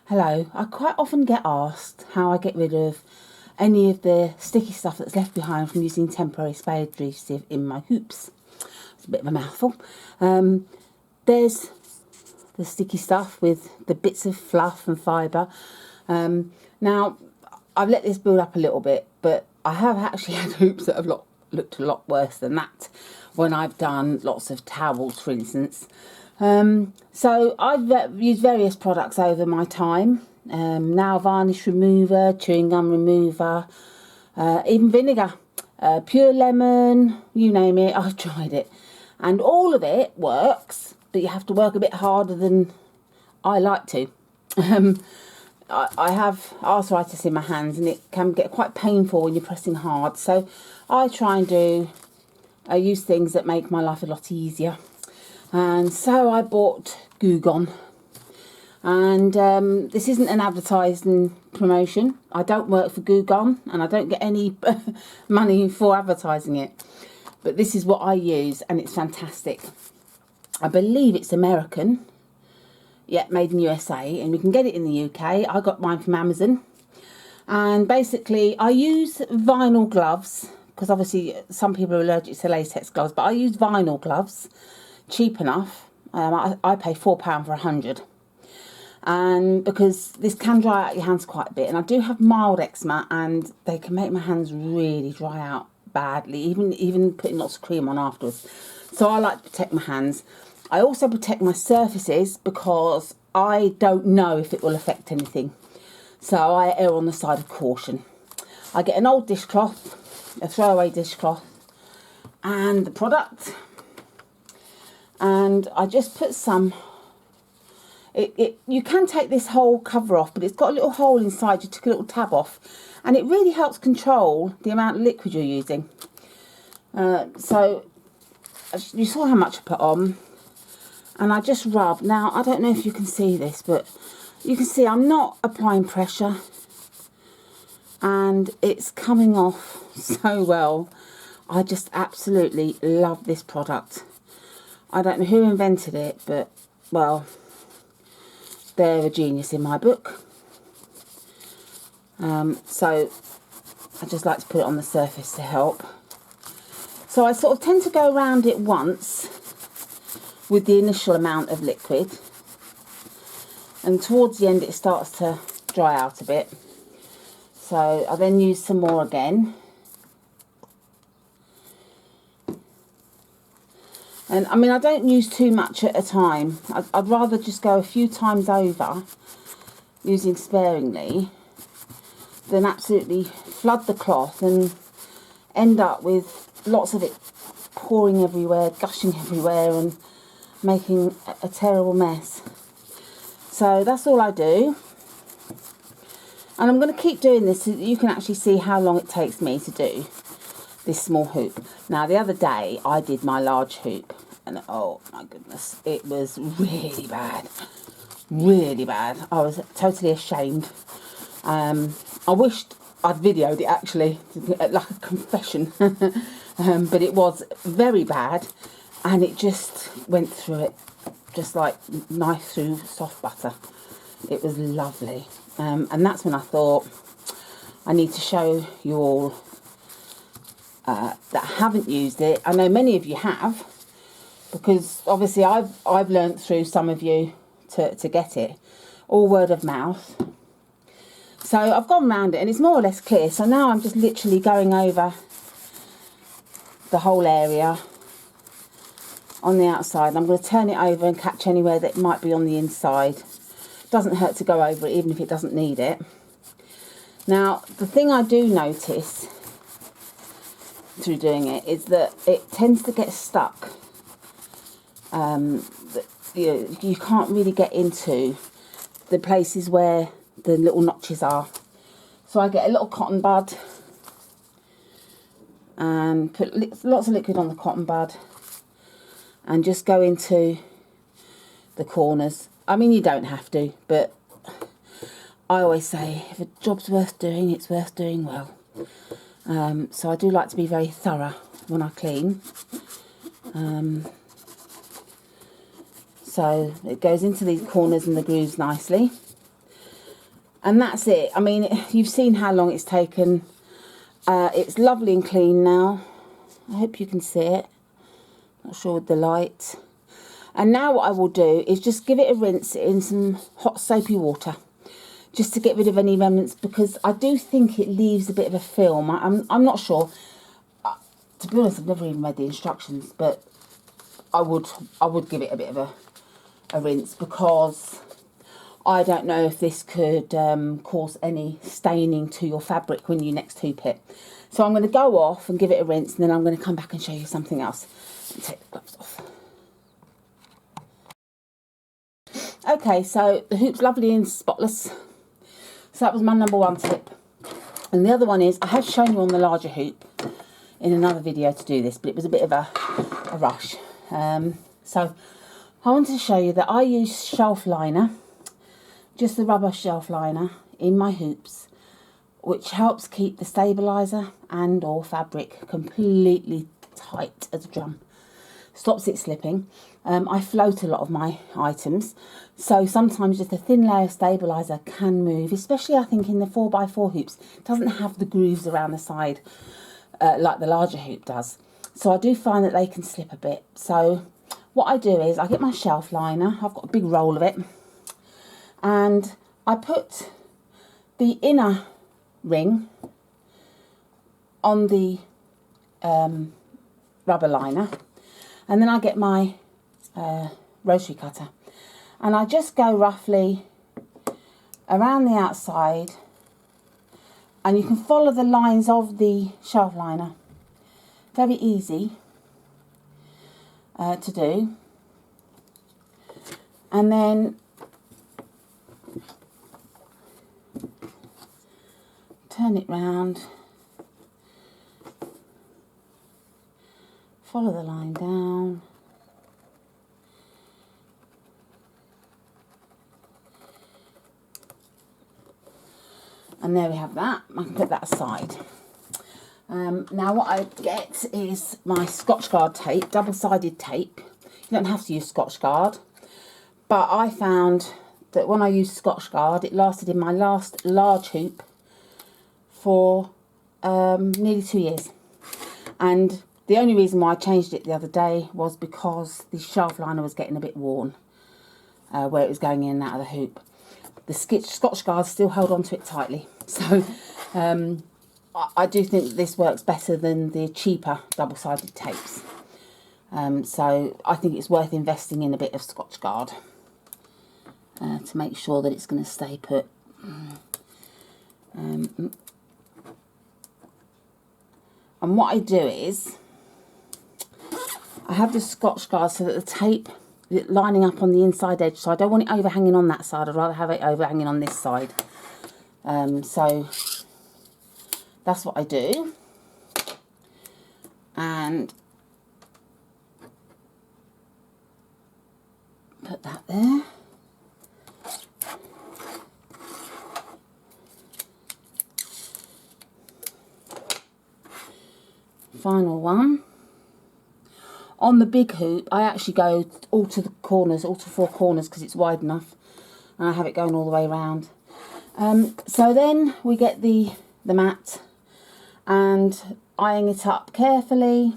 Hello, I quite often get asked how I get rid of any of the sticky stuff that's left behind from using temporary spray adhesive in my hoops. It's a bit of a mouthful. There's the sticky stuff with the bits of fluff and fibre. Now, I've let this build up a little bit, but I have actually had hoops that have looked a lot worse than that when I've done lots of towels, for instance. So I've used various products over my time. Nail varnish remover, chewing gum remover, even vinegar, pure lemon, you name it, I've tried it. And all of it works, but you have to work a bit harder than I like to. I have arthritis in my hands and it can get quite painful when you're pressing hard. So I try and use things that make my life a lot easier. And so I bought Goo Gone. And this isn't an advertising promotion. I don't work for Goo Gone and I don't get any money for advertising it. But this is what I use and it's fantastic. I believe it's American. Yeah, made in USA, and we can get it in the UK. I got mine from Amazon. And basically I use vinyl gloves because obviously some people are allergic to latex gloves, but I use vinyl gloves. Cheap enough. I pay £4 for 100, and because this can dry out your hands quite a bit, and I do have mild eczema and they can make my hands really dry out badly, even putting lots of cream on afterwards. So I like to protect my hands. I also protect my surfaces because I don't know if it will affect anything, so I err on the side of caution. I get an old dishcloth, a throwaway dishcloth, and the product. And I just put some, you can take this whole cover off, but it's got a little hole inside. You took a little tab off and it really helps control the amount of liquid you're using. So you saw how much I put on and I just rub. Now, I don't know if you can see this, but you can see I'm not applying pressure and it's coming off so well. I just absolutely love this product. I don't know who invented it, but, well, they're a genius in my book. So I just like to put it on the surface to help. So I sort of tend to go around it once with the initial amount of liquid. And towards the end it starts to dry out a bit. So I then use some more again. And I mean, I don't use too much at a time. I'd rather just go a few times over using sparingly than absolutely flood the cloth and end up with lots of it pouring everywhere, gushing everywhere and making a terrible mess. So that's all I do. And I'm going to keep doing this so that you can actually see how long it takes me to do this small hoop. Now, the other day I did my large hoop and oh my goodness, it was really bad. Really bad. I was totally ashamed. I wished I'd videoed it actually, like a confession. But it was very bad and it just went through it just like knife through soft butter. It was lovely. And that's when I thought I need to show you all that haven't used it. I know many of you have, because obviously I've learnt through some of you to get it, all word of mouth. So I've gone round it and it's more or less clear. So now I'm just literally going over the whole area on the outside. I'm going to turn it over and catch anywhere that might be on the inside. Doesn't hurt to go over it even if it doesn't need it. Now, the thing I do notice through doing it is that it tends to get stuck. You can't really get into the places where the little notches are. So I get a little cotton bud and put lots of liquid on the cotton bud and just go into the corners. I mean, you don't have to, but I always say if a job's worth doing, it's worth doing well. So I do like to be very thorough when I clean. So it goes into these corners and the grooves nicely. And that's it. I mean, you've seen how long it's taken. It's lovely and clean now. I hope you can see it. Not sure with the light. And now what I will do is just give it a rinse in some hot soapy water, just to get rid of any remnants, because I do think it leaves a bit of a film. I'm not sure. To be honest, I've never even read the instructions, but I would give it a bit of a rinse, because I don't know if this could cause any staining to your fabric when you next hoop it. So I'm going to go off and give it a rinse, and then I'm going to come back and show you something else. And take the gloves off. Okay, so the hoop's lovely and spotless. So that was my number one tip. And the other one is, I have shown you on the larger hoop in another video to do this, but it was a bit of a rush. So I wanted to show you that I use shelf liner, just the rubber shelf liner in my hoops, which helps keep the stabiliser and or fabric completely tight as a drum. Stops it slipping. I float a lot of my items, so sometimes just a thin layer of stabiliser can move, especially I think in the 4x4 hoops. It doesn't have the grooves around the side like the larger hoop does. So I do find that they can slip a bit. So what I do is I get my shelf liner, I've got a big roll of it, and I put the inner ring on the rubber liner, and then I get my rotary cutter, and I just go roughly around the outside, and you can follow the lines of the shelf liner. Very easy to do. And then turn it round, follow the line down, and there we have that. I can put that aside. Now what I get is my Scotchgard tape, double-sided tape. You don't have to use Scotchgard, but I found that when I used Scotchgard, it lasted in my last large hoop for nearly 2 years. And the only reason why I changed it the other day was because the shelf liner was getting a bit worn where it was going in and out of the hoop. The Scotchgard still held onto it tightly. So I do think that this works better than the cheaper double-sided tapes. So I think it's worth investing in a bit of Scotchgard to make sure that it's going to stay put. And what I do is, I have the Scotchgard so that the tape is lining up on the inside edge, so I don't want it overhanging on that side, I'd rather have it overhanging on this side. So that's what I do. And put that there. Final one. On the big hoop, I actually go all to the corners, all to 4 corners, because it's wide enough, and I have it going all the way around. So then we get the mat, and eyeing it up carefully.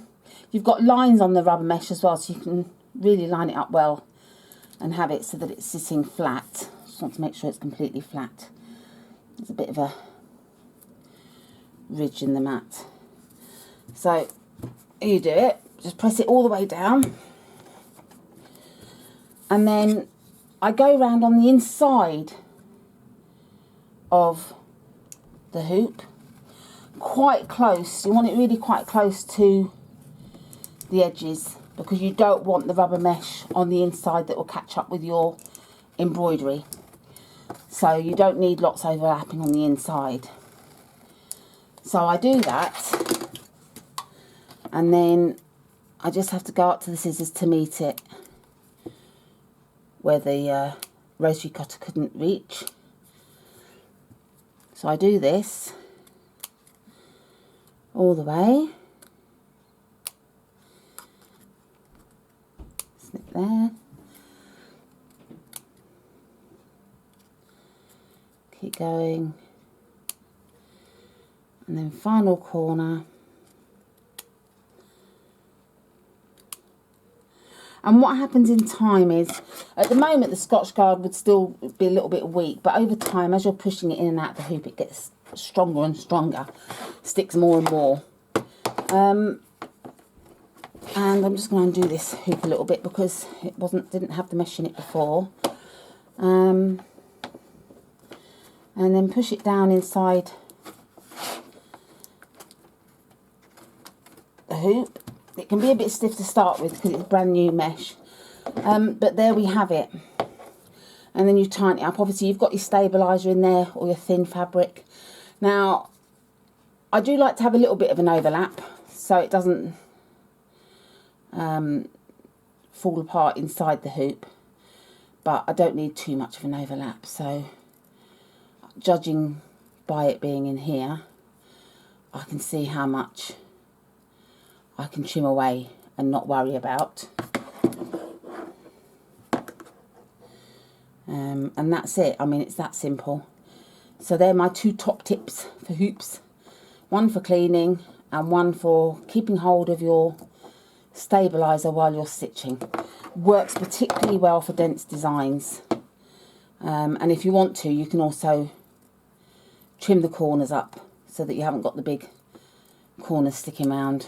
You've got lines on the rubber mesh as well, so you can really line it up well and have it so that it's sitting flat. Just want to make sure it's completely flat. There's a bit of a ridge in the mat. So you do it, just press it all the way down, and then I go round on the inside of the hoop, quite close. You want it really quite close to the edges, because you don't want the rubber mesh on the inside that will catch up with your embroidery. So you don't need lots overlapping on the inside. So I do that, and then I just have to go up to the scissors to meet it where the rotary cutter couldn't reach. So I do this all the way. Snip there. keep going, and then final corner. And what happens in time is, at the moment the Scotchgard would still be a little bit weak, but over time, as you're pushing it in and out the hoop, it gets stronger and stronger, sticks more and more. And I'm just going to undo this hoop a little bit because it didn't have the mesh in it before. And then push it down inside the hoop. It can be a bit stiff to start with because it's brand new mesh, but there we have it. And then you tighten it up. Obviously you've got your stabiliser in there, or your thin fabric. Now I do like to have a little bit of an overlap so it doesn't fall apart inside the hoop, but I don't need too much of an overlap, so judging by it being in here, I can see how much I can trim away and not worry about. And that's it. I mean, it's that simple. So they're my two top tips for hoops. One for cleaning and one for keeping hold of your stabiliser while you're stitching. Works particularly well for dense designs. And if you want to, you can also trim the corners up so that you haven't got the big corners sticking around.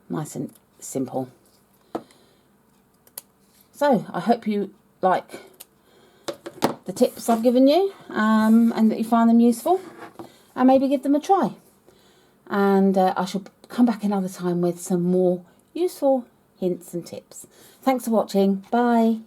Nice and simple. So I hope you like the tips I've given you, and that you find them useful, and maybe give them a try. And I shall come back another time with some more useful hints and tips. Thanks for watching. Bye.